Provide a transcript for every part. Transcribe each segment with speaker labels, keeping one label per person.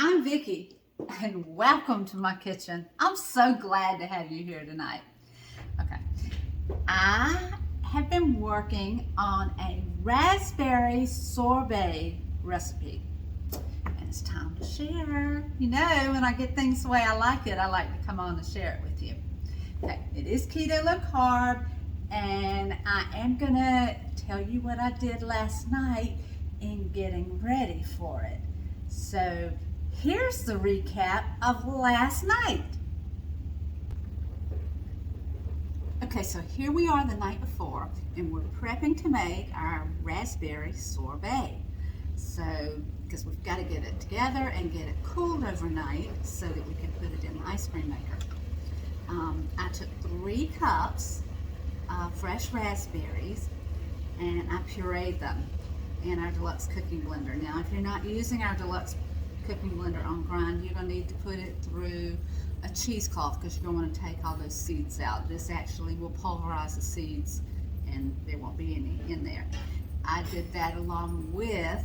Speaker 1: I'm Vicki, and welcome to my kitchen. I'm so glad to have you here tonight. Okay, I have been working on a raspberry sorbet recipe, and it's time to share. You know, when I get things the way I like it, I like to come on and share it with you. Okay, it is keto low carb, and I am gonna tell you what I did last night in getting ready for it. So here's the recap of last night. Okay, so here we are the night before, and we're prepping to make our raspberry sorbet. So, because we've got to get it together and get it cooled overnight so that we can put it in the ice cream maker. I took 3 cups of fresh raspberries and I pureed them in our deluxe cooking blender. Now, if you're not using our deluxe cooking blender on grind, you're going to need to put it through a cheesecloth because you're going to want to take all those seeds out. This actually will pulverize the seeds and there won't be any in there. I did that along with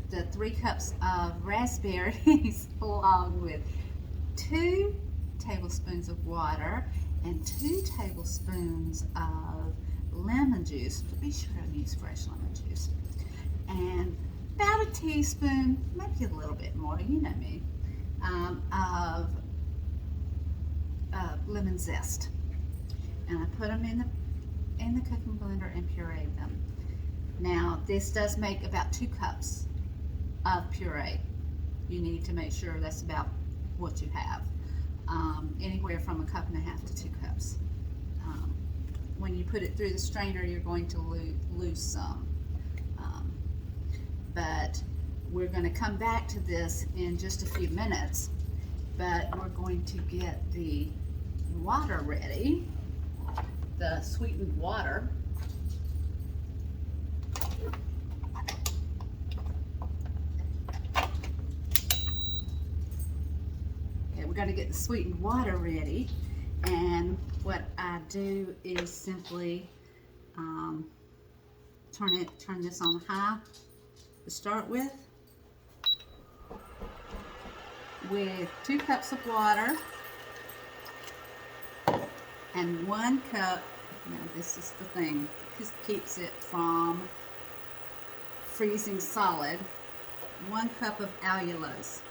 Speaker 1: the 3 cups of raspberries along with 2 tablespoons of water and 2 tablespoons of lemon juice. But be sure to use fresh lemon juice. And about a teaspoon, maybe a little bit more, you know me, of lemon zest. And I put them in the cooking blender and pureed them. Now, this does make about 2 cups of puree. You need to make sure that's about what you have. Anywhere from 1.5 cups to 2 cups. When you put it through the strainer, you're going to lose some. But we're going to come back to this in just a few minutes. But we're going to get the water ready, the sweetened water. Okay, we're going to get the sweetened water ready. And what I do is simply turn this on high to start with 2 cups of water and 1 cup. Now this is the thing, this keeps it from freezing solid. 1 cup of allulose.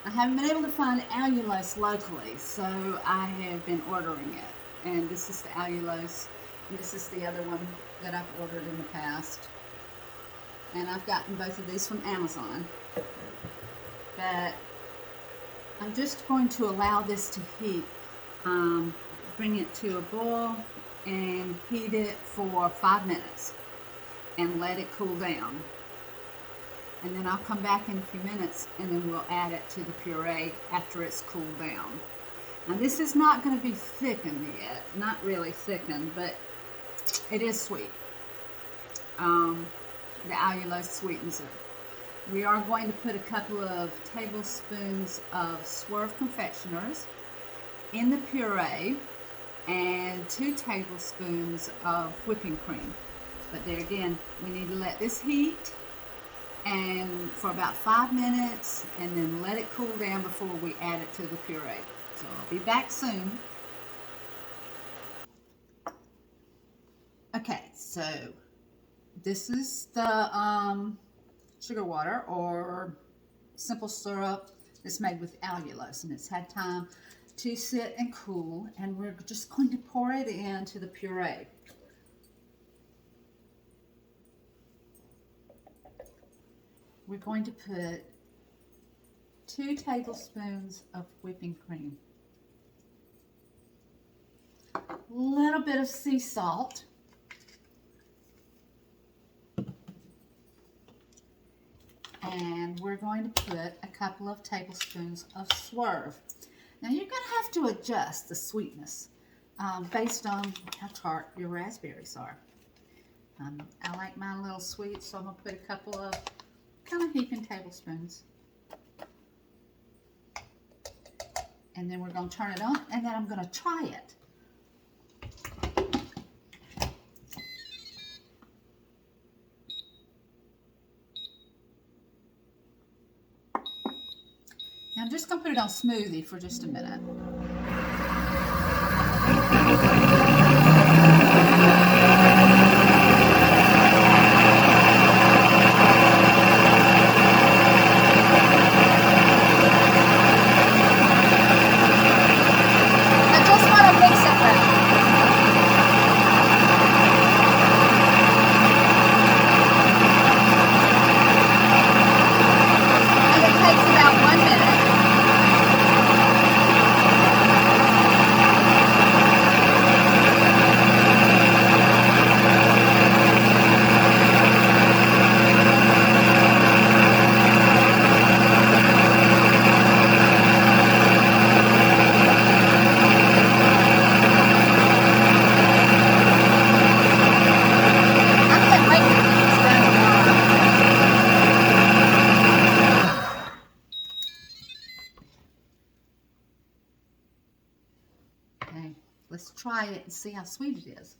Speaker 1: I haven't been able to find allulose locally, so I have been ordering it. And this is the allulose, and this is the other one that I've ordered in the past. And I've gotten both of these from Amazon. But I'm just going to allow this to heat. Bring it to a boil and heat it for 5 minutes and let it cool down. And then I'll come back in a few minutes and then we'll add it to the puree after it's cooled down. Now this is not going to be thickened yet, not really thickened, but it is sweet. The allulose sweetens it. We are going to put a couple of tablespoons of Swerve Confectioners in the puree and 2 tablespoons of whipping cream. But there again, we need to let this heat and for about 5 minutes and then let it cool down before we add it to the puree. So I'll be back soon. Okay, so this is the sugar water or simple syrup that's made with allulose, and it's had time to sit and cool, and we're just going to pour it into the puree. We're going to put 2 tablespoons of whipping cream, a little bit of sea salt, and we're going to put a couple of tablespoons of Swerve. Now you're going to have to adjust the sweetness based on how tart your raspberries are. I like mine a little sweet, so I'm going to put a couple of kind of heaping tablespoons. And then we're going to turn it on, and then I'm going to try it. Now I'm just going to put it on smoothie for just a minute. Let's try it and see how sweet it is.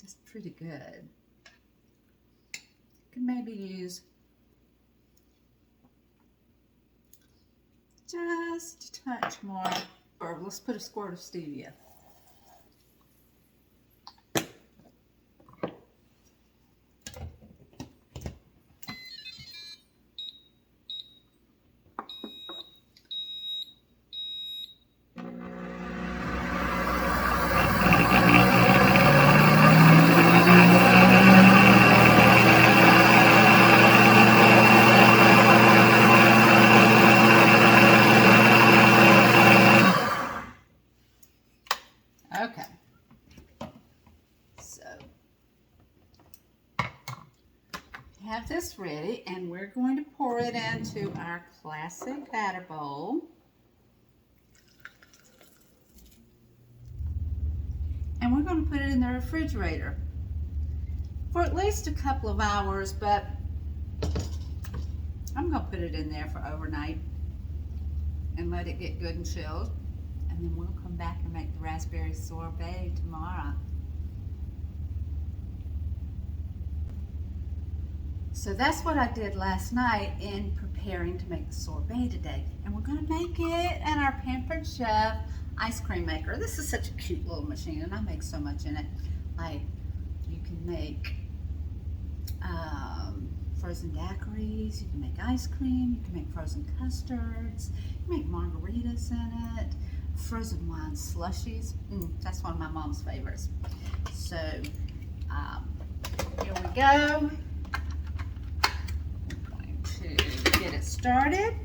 Speaker 1: That's pretty good. Could maybe use just a touch more, or let's put a squirt of stevia. Okay, so have this ready, and we're going to pour it into our classic batter bowl. And we're going to put it in the refrigerator for at least a couple of hours, but I'm going to put it in there for overnight and let it get good and chilled. And then we'll come back and make the raspberry sorbet tomorrow. So that's what I did last night in preparing to make the sorbet today. And we're going to make it in our Pampered Chef ice cream maker. This is such a cute little machine, and I make so much in it. Like, you can make frozen daiquiris, you can make ice cream, you can make frozen custards, you can make margaritas in it, frozen wine slushies. That's one of my mom's favorites. So here we go. I'm going to get it started.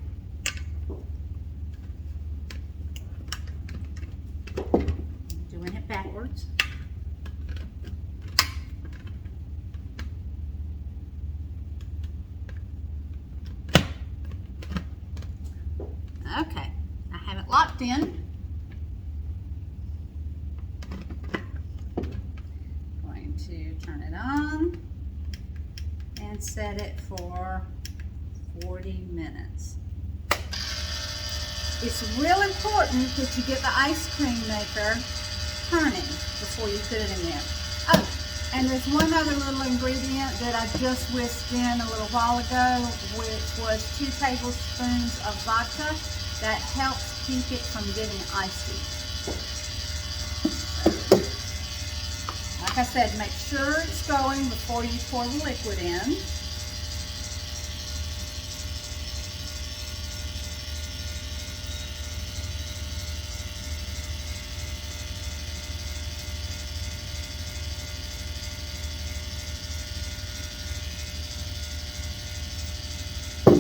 Speaker 1: Doing it backwards. Okay, I have it locked in. Going to turn it on and set it for 40 minutes. It's real important that you get the ice cream maker turning before you put it in there. Oh, and there's one other little ingredient that I just whisked in a little while ago, which was 2 tablespoons of vodka. That helps keep it from getting icy. Like I said, make sure it's going before you pour the liquid in.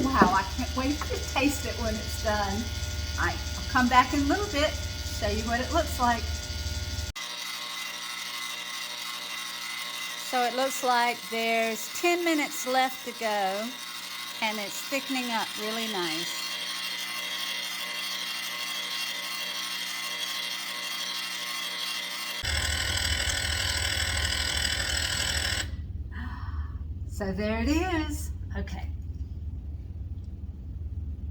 Speaker 1: Wow, I can't wait to taste it when it's done. I'll come back in a little bit, show you what it looks like. So it looks like there's 10 minutes left to go, and it's thickening up really nice. So there it is. Okay.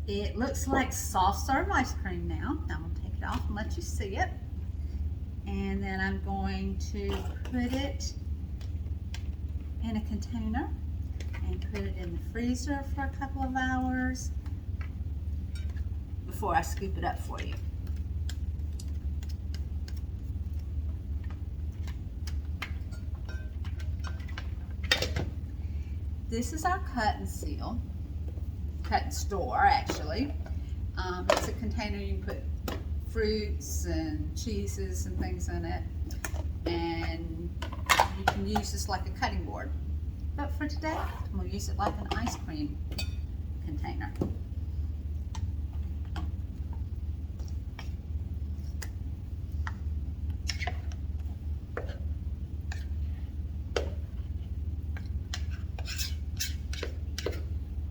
Speaker 1: It looks like soft serve ice cream now. I'm going to take it off and let you see it. And then I'm going to put it in a container and put it in the freezer for a couple of hours before I scoop it up for you. This is our cut and seal, cut and store actually. It's a container you can put fruits and cheeses and things in it, and you can use this like a cutting board. But for today, we'll use it like an ice cream container.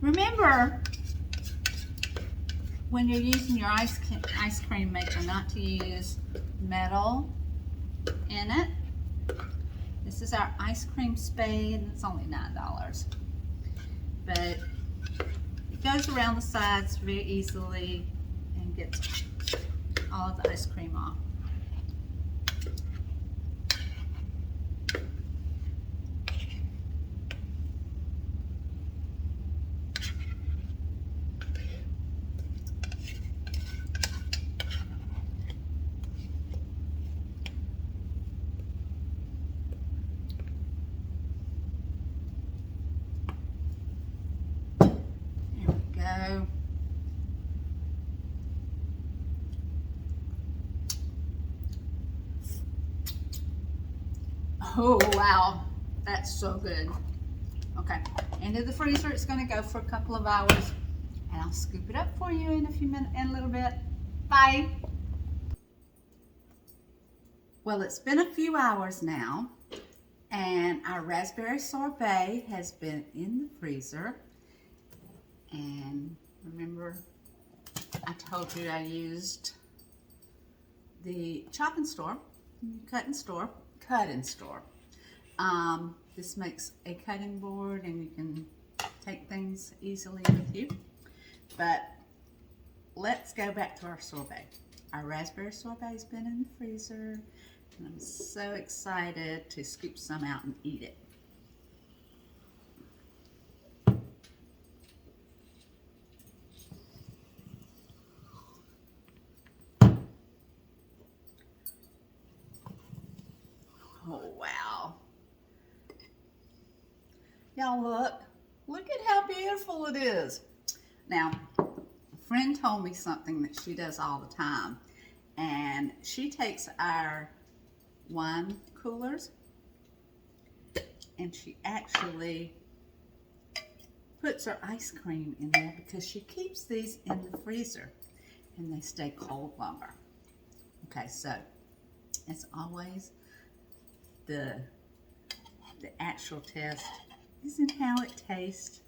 Speaker 1: Remember, when you're using your ice cream maker, not to use metal in it. This is our ice cream spade, and it's only $9. But it goes around the sides very easily and gets all of the ice cream off. Oh wow, that's so good. Okay, into the freezer. It's going to go for a couple of hours, and I'll scoop it up for you in a few minutes, in a little bit. Bye. Well, it's been a few hours now, and our Raspberry Sorbet has been in the freezer. And remember, I told you I used the chop and store, cut and store. This makes a cutting board, and you can take things easily with you. But let's go back to our sorbet. Our Raspberry Sorbet has been in the freezer, and I'm so excited to scoop some out and eat it. Oh, wow. Y'all look at how beautiful it is. Now, a friend told me something that she does all the time, and she takes our wine coolers and she actually puts her ice cream in there because she keeps these in the freezer and they stay cold longer. Okay, so as always, the actual test isn't how it tastes.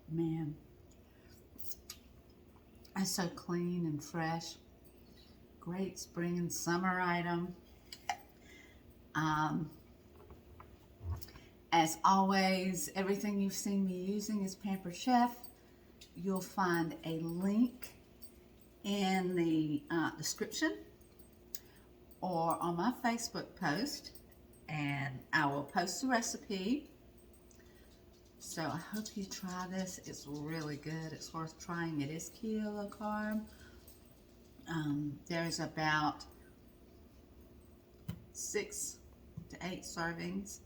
Speaker 1: Man, it's so clean and fresh. Great spring and summer item. As always, everything you've seen me using is Pampered Chef. You'll find a link in the description or on my Facebook post, and I will post the recipe. So I hope you try this. It's really good. It's worth trying. It is keto low carb. There's about 6 to 8 servings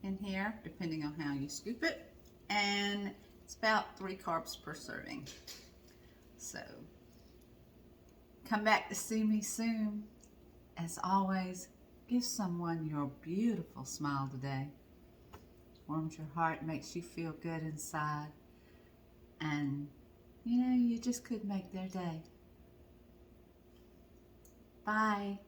Speaker 1: in here, depending on how you scoop it, and it's about 3 carbs per serving. So come back to see me soon. As always, give someone your beautiful smile today. Warms your heart, makes you feel good inside, and you know, you just could make their day. Bye.